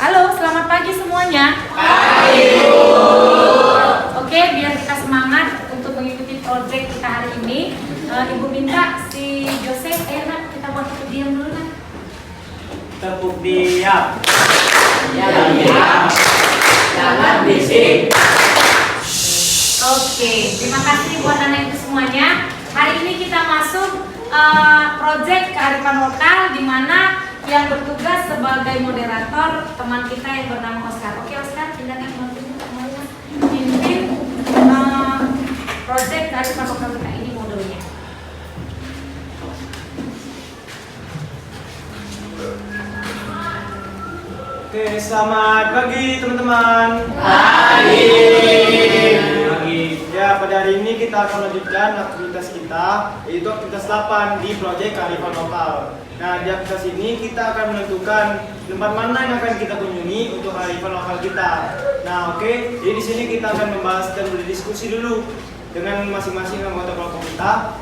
Halo, selamat pagi semuanya. Pagi. Oke, biar kita semangat untuk mengikuti proyek kita hari ini. Ibu minta si Joseph, nak kita buat tepuk diam dulu nak. Tepuk diam. Diam. Jangan bisik. Oke, terima kasih buat anak ibu semuanya. Hari ini kita masuk proyek kearifan lokal, di mana yang bertugas sebagai moderator teman kita yang bernama Oscar. Oke Oscar, tindakan pimpin proyek kearifan lokal kita ini modulnya. Oke, selamat pagi teman-teman. Pagi. Ya, pada hari ini kita akan melanjutkan aktivitas kita, yaitu aktivitas 8 di proyek kearifan lokal. Nah, di aktivitas ini kita akan menentukan tempat mana yang akan kita kunjungi untuk kearifan lokal kita. Nah, oke, jadi di sini kita akan membahas dan berdiskusi dulu dengan masing-masing anggota kelompok kita,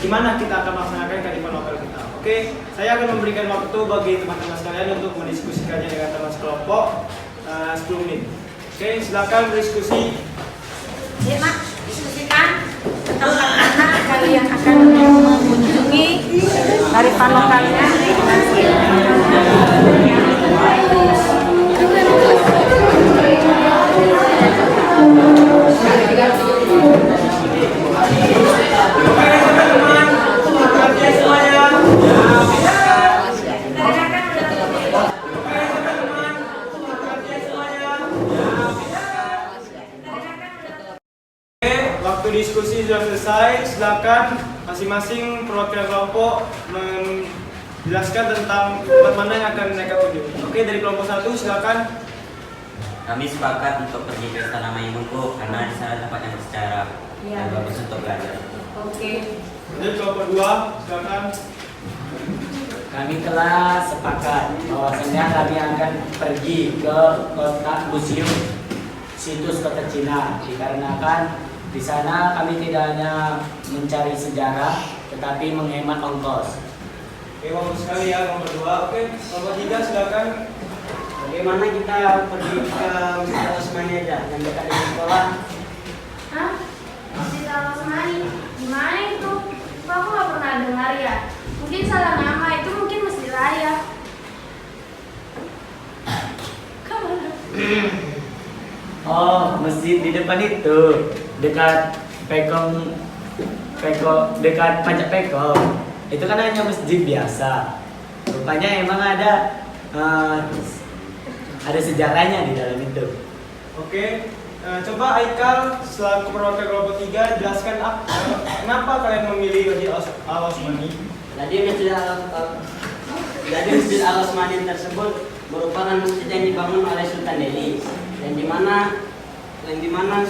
di mana kita akan melaksanakan kearifan lokal kita. Oke, saya akan memberikan waktu bagi teman-teman sekalian untuk mendiskusikannya dengan teman sekelompok 10 menit. Oke, silakan berdiskusi. Ya, Mak, diskusikan tempat mana kalian akan mengunjungi kearifan lokalnya. Diskusi sudah selesai, silakan masing-masing perwakilan kelompok menjelaskan tentang tempat mana yang akan mereka kunjungi. Oke, dari kelompok 1 silakan. Kami sepakat untuk pergi ke Istana Maimun Bu, karena di sana tempat yang bersejarah dan bagus untuk belajar. Oke. Dari kelompok 2 silakan. Kami telah sepakat bahwasanya kami akan pergi ke kota museum situs kota Cina, dikarenakan di sana kami tidak hanya mencari sejarah, tetapi menghemat ongkos. Oke, bagus sekali ya kelompok 2. Oke, kelompok 3 silakan. Bagaimana kita pergi ke Masjid Osmani aja, yang dekat dengan sekolah? Hah? Masjid Al-Osmani? Gimana itu? Kok aku gak pernah dengar ya? Mungkin salah nama, itu mungkin Masjid Raya. Oh, masjid di depan itu, dekat dekat Pajak Pekong. Itu kan hanya masjid biasa. Rupanya emang ada sejarahnya di dalam itu. Oke, coba Aikal selaku perwakilan kelompok 3 jelaskan kenapa kalian memilih Masjid Al-Osmani? Jadi Masjid Al-Osmani tersebut merupakan masjid yang dibangun oleh Sultan Delhi, yang dimana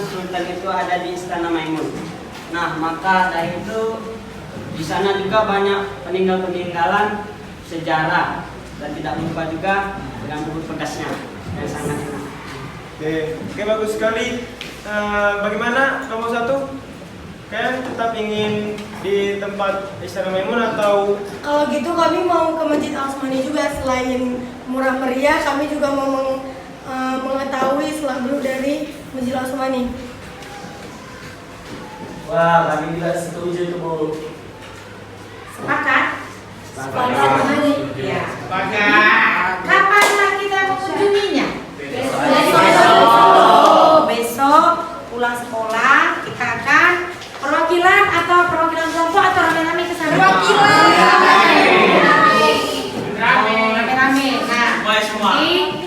Sultan itu ada di Istana Maimun. Nah, maka dari itu di sana juga banyak peninggalan sejarah, dan tidak lupa juga dengan buku bekasnya yang sangat enak. Oke, bagus sekali. Bagaimana kelompok 1? Kalian tetap ingin di tempat Istana Maimun atau? Kalau gitu kami mau ke Masjid Al-Osmani juga. Selain murah meriah, kami juga mau mengetahui selak-beluk dari Masjid Al-Osmani. Wah, kami juga setuju tuh Bu. Sepakat? Sepakat. Ya. Sepakat. Kapan kita mengunjunginya? Besok pulang sekolah kita akan perwakilan kelompok atau rame-rame ke sana? Rame-rame. Nah, ini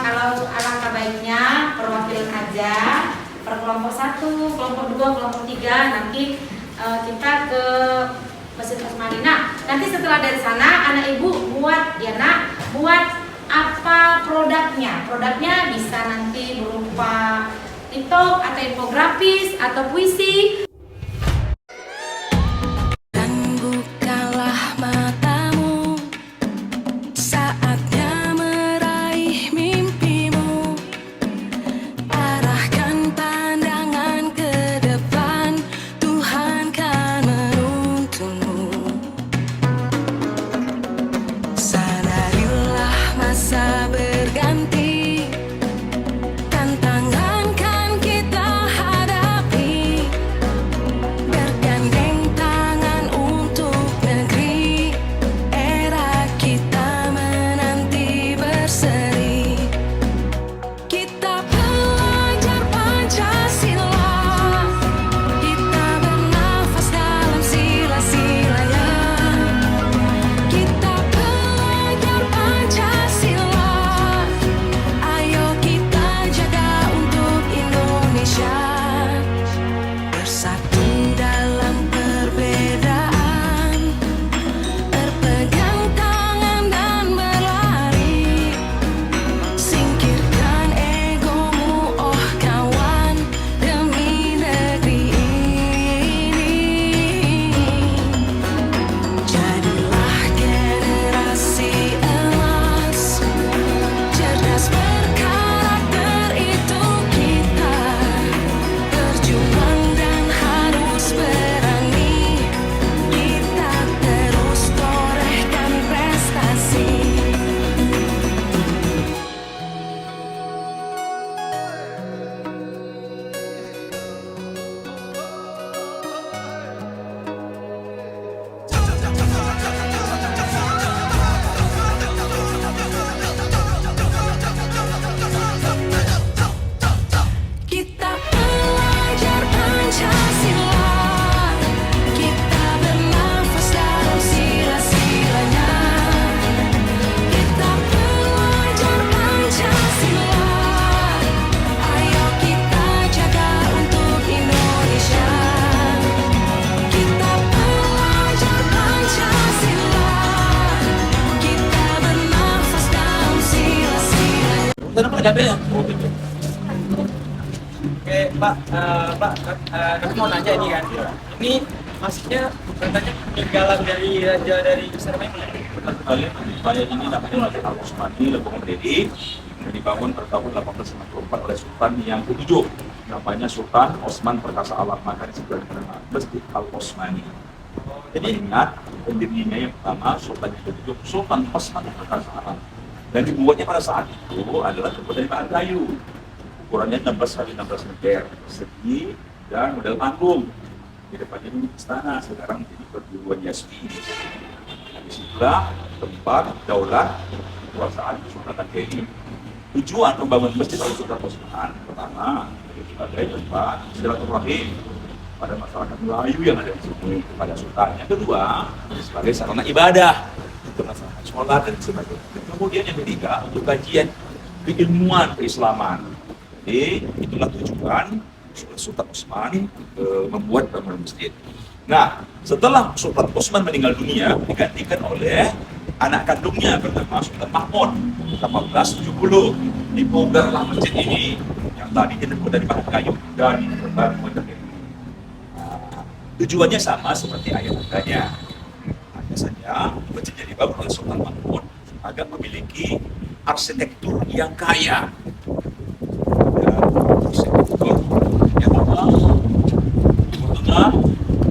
kalau alangkah baiknya perwakilan aja per kelompok 1, kelompok 2, kelompok 3 nanti kita ke Masjid Osmani. Nah, nanti setelah dari sana anak ibu buat apa produknya? Produknya bisa nanti berupa TikTok atau infografis atau puisi. Dan bukalah matamu, saatnya meraih mimpimu. Arahkan pandangan ke depan, Tuhan kan menuntunmu. Sana Pak Jabel. Oh gitu. Oke Pak, kami mau nanya ini kan. Ini maksudnya katanya peninggalan dari raja dari Istana Maimun. Benar sekali, wilayah ini namanya Masjid Al-Osmani Lebong Deli, yang dibangun pada tahun 1894 oleh Sultan yang ke-7, namanya Sultan Osman Perkasa Alam, makanya disebut Masjid Al-Osmani. Jadi ingat pendirinya yang pertama Sultan yang ke-7, Sultan Osman Perkasa Alam, dan dibuatnya pada saat itu adalah terbuat dari bahan kayu, ukurannya 16 x 16 meter persegi dan model panggung. Di depannya ini istana, sekarang jadi perguruan Yasmin. Disitulah tempat daulat kekuasaan Sultan Delhi. Tujuan pembangunan masjid Sultan Osman pertama sebagai tempat silaturahim pada masyarakat Melayu yang ada di sini kepada Sultan. Yang kedua sebagai sarana ibadah untuk masyarakat sholat dan sebagainya. Kemudian yang ketiga untuk kajian keilmuan keislaman. Jadi itulah tujuan Sultan Osman membuat bangunan masjid. Nah, setelah Sultan Osman meninggal dunia, digantikan oleh anak kandungnya bernama Sultan Mahmud 1870. Dibongkarlah masjid ini yang tadinya terbuat dari bahan kayu dan dibangun modern. Tujuannya sama seperti ayat andanya. Hanya saja masjid yang dibangun oleh Sultan Mahmud agar memiliki arsitektur yang kaya. Arsitektur Eropa, Timur Tengah,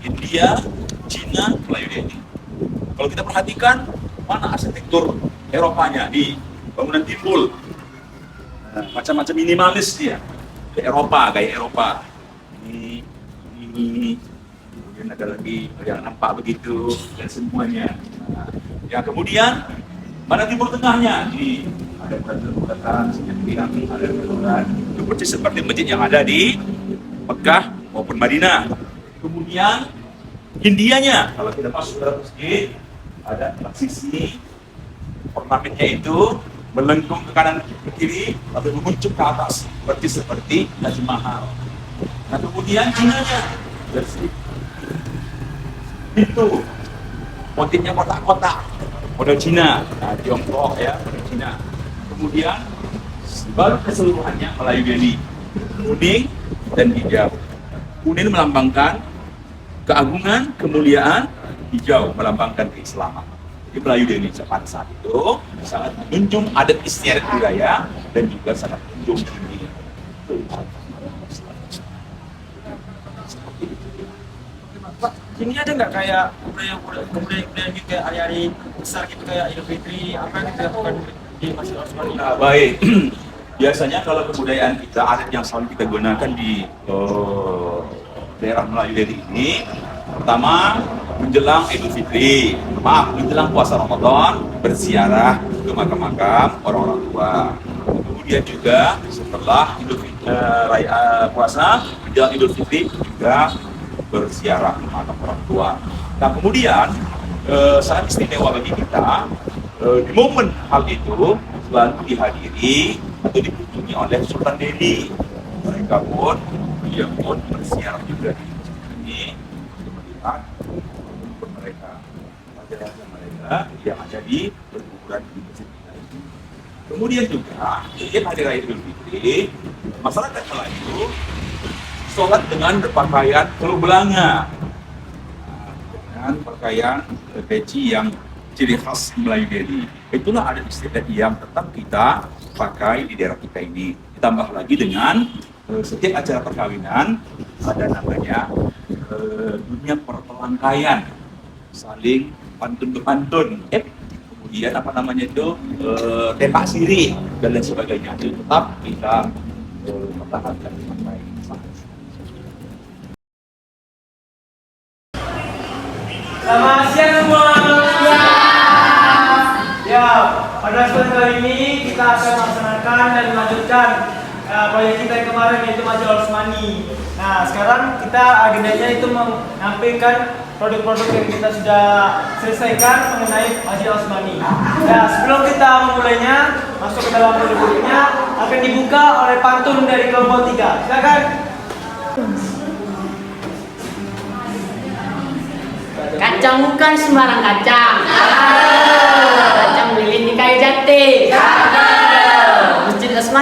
India, Cina, Melayu Delhi. Kalau kita perhatikan mana arsitektur Eropanya di bangunan timbul, macam-macam minimalis dia, ke Eropa, gaya Eropa. Ini, kemudian ada lagi yang nampak begitu dan semuanya. Yang kemudian mana Timur Tengahnya? Ini ada bulatan, ada bulatan, itu persis seperti masjid yang ada di Mekah maupun Madinah. Kemudian Indianya, kalau kita masuk dalam masjid, ada 4 sisi, ornamennya itu melengkung ke kanan ke kiri, lalu menguncung ke atas, persis seperti Taj Mahal. Nah kemudian Cinanya, dari sini, itu motifnya kotak-kotak, model Cina, nah Tiongkok ya, model Cina. Kemudian baru keseluruhannya Melayu Delhi, kuning dan hijau. Kuning melambangkan keagungan, kemuliaan, hijau melambangkan keislaman. Jadi Melayu Delhi pada saat itu sangat menjunjung adat istiadat budaya dan juga sangat menjunjung tinggi. Pak, ini ada nggak kayak budaya gitu kayak hari-hari besar gitu kayak Idul Fitri, apa yang dilakukan di Masjid Osmani? Nah, baik. Biasanya kalau kebudayaan kita, adat yang selalu kita gunakan di daerah Melayu Delhi ini, pertama menjelang Idul Fitri, menjelang puasa Ramadan, berziarah ke makam-makam orang-orang tua. Kemudian juga setelah puasa, menjelang Idul Fitri juga berziarah ke makam orang tua. Nah kemudian sangat istimewa bagi kita di momen hal itu selalu dihadiri atau dikunjungi oleh Sultan Delhi. Mereka pun berziarah juga di masjid ini untuk melihat mereka, raja-raja mereka yang ada di berkuburan di masjid ini. Kemudian juga setiap hari raya Idul Fitri, masyarakat Melayu sholat dengan berpakaian teluk belanga, dengan pakaian peci yang ciri khas Melayu Delhi. Itulah adat istiadat yang tetap kita pakai di daerah kita ini. Ditambah lagi dengan setiap acara perkawinan ada namanya dunia perpelangkaian, saling pantun ke pantun, kemudian apa namanya itu tembak sirih dan lain sebagainya. Itu tetap kita pertahankan pakai. Selamat siang semua. Ya, pada kesempatan kali ini kita akan melaksanakan dan melanjutkan proyek kita yang kemarin yaitu Masjid Al-Osmani. Nah, sekarang kita agendanya itu menampilkan produk-produk yang kita sudah selesaikan mengenai Masjid Al-Osmani. Nah, sebelum kita memulainya, masuk ke dalam produk-produknya akan dibuka oleh pantun dari kelompok 3. Silakan. Kacang bukan sembarang kacang. Kacang beli di kayu jati. Masjid Osmani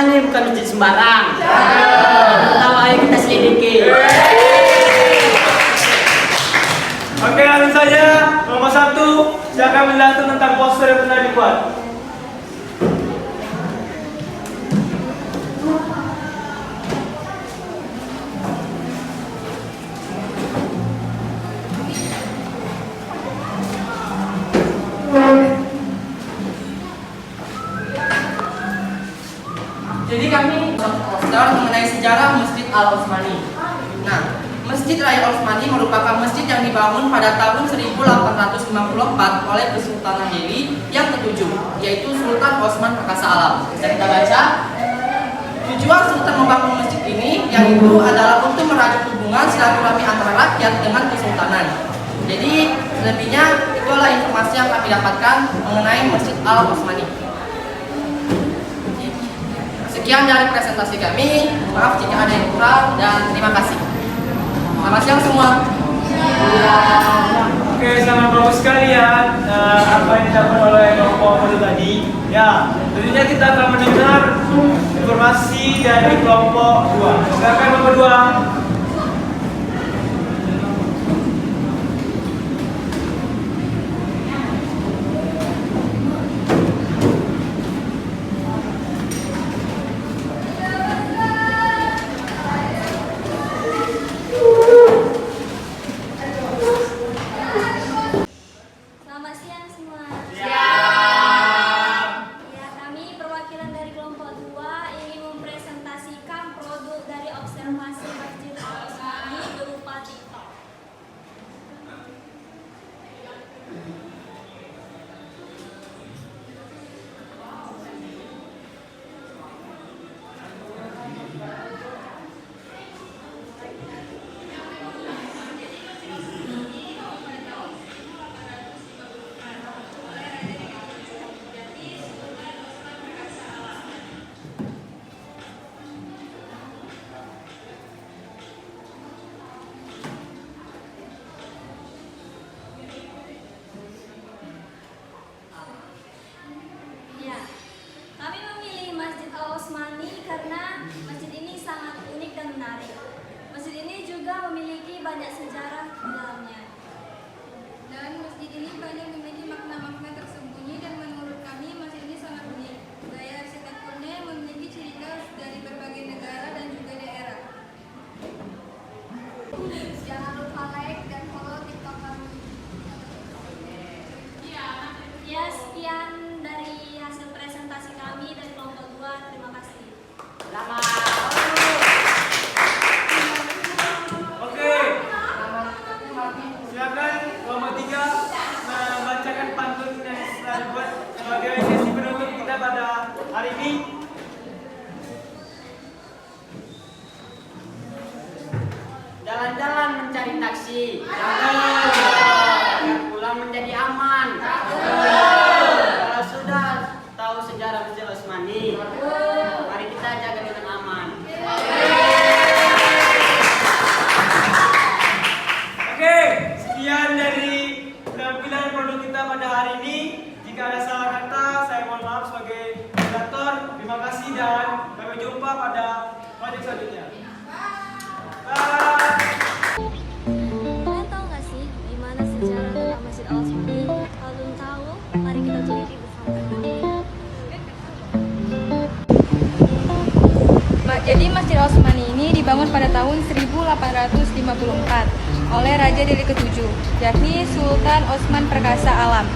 tentang poster yang pernah dibuat. Jadi kami poster mengenai sejarah Masjid Al-Osmani. Nah, Masjid Raya Al-Osmani merupakan masjid yang dibangun pada tahun 1854 oleh Kesultanan Delhi yang ketujuh, yaitu Sultan Osman Perkasa Alam. Bisa kita baca. Tujuan Sultan membangun masjid ini yaitu adalah untuk merajut hubungan silaturahmi antara rakyat dengan kesultanan. Jadi, selebihnya itulah informasi yang kami dapatkan mengenai Masjid Al-Osmani. Sekian dari presentasi kami. Maaf jika ada yang kurang dan terima kasih. Selamat siang semua. Oke, sangat bagus sekali ya apa yang dilakukan oleh kelompok Madu tadi. Ya, tentunya kita akan mendengar informasi dari kelompok 2. Silakan kelompok 2. Selamat siang semua. Ya, kami perwakilan dari kelompok 2 ingin mempresentasikan produk dari observasi Masjid Al-Osmani berupa TikTok. Ya, kami memilih Masjid Al-Osmani karena masjid ini sangat unik dan menarik. Masjid ini juga memiliki banyak sejarah di dalamnya. Dan masjid ini banyak memiliki makna-makna tersembunyi dan menurut kami masjid ini sangat unik. Gaya arsitekturnya memiliki ciri khas dari berbagai negara dan juga daerah. Jangan lupa like dan follow TikTok kami. Ya, sekian dari hasil presentasi kami dari kelompok 2. Terima kasih. Oke. Silakan kelompok 3 membacakan pantun yang telah dibuat sebagai sesi penutup kita pada hari ini. Jalan-jalan mencari taksi. Jangan pulang menjadi aman. Kalau sudah tahu sejarah Masjid Al-Osmani, mari kita jaga dengan aman. Oke, sekian dari penampilan produk kita pada hari ini. Jika ada salah kata, saya mohon maaf sebagai moderator. Terima kasih dan sampai jumpa pada proyek selanjutnya. Bye. Kalian tahu nggak sih gimana sejarah tentang Masjid Al-Osmani? Kalau belum tahu, mari kita teliti bersama. Jadi Masjid Al-Osmani ini dibangun pada tahun 1854 oleh Raja Delhi ke-7, yakni Sultan Osman Perkasa Alam.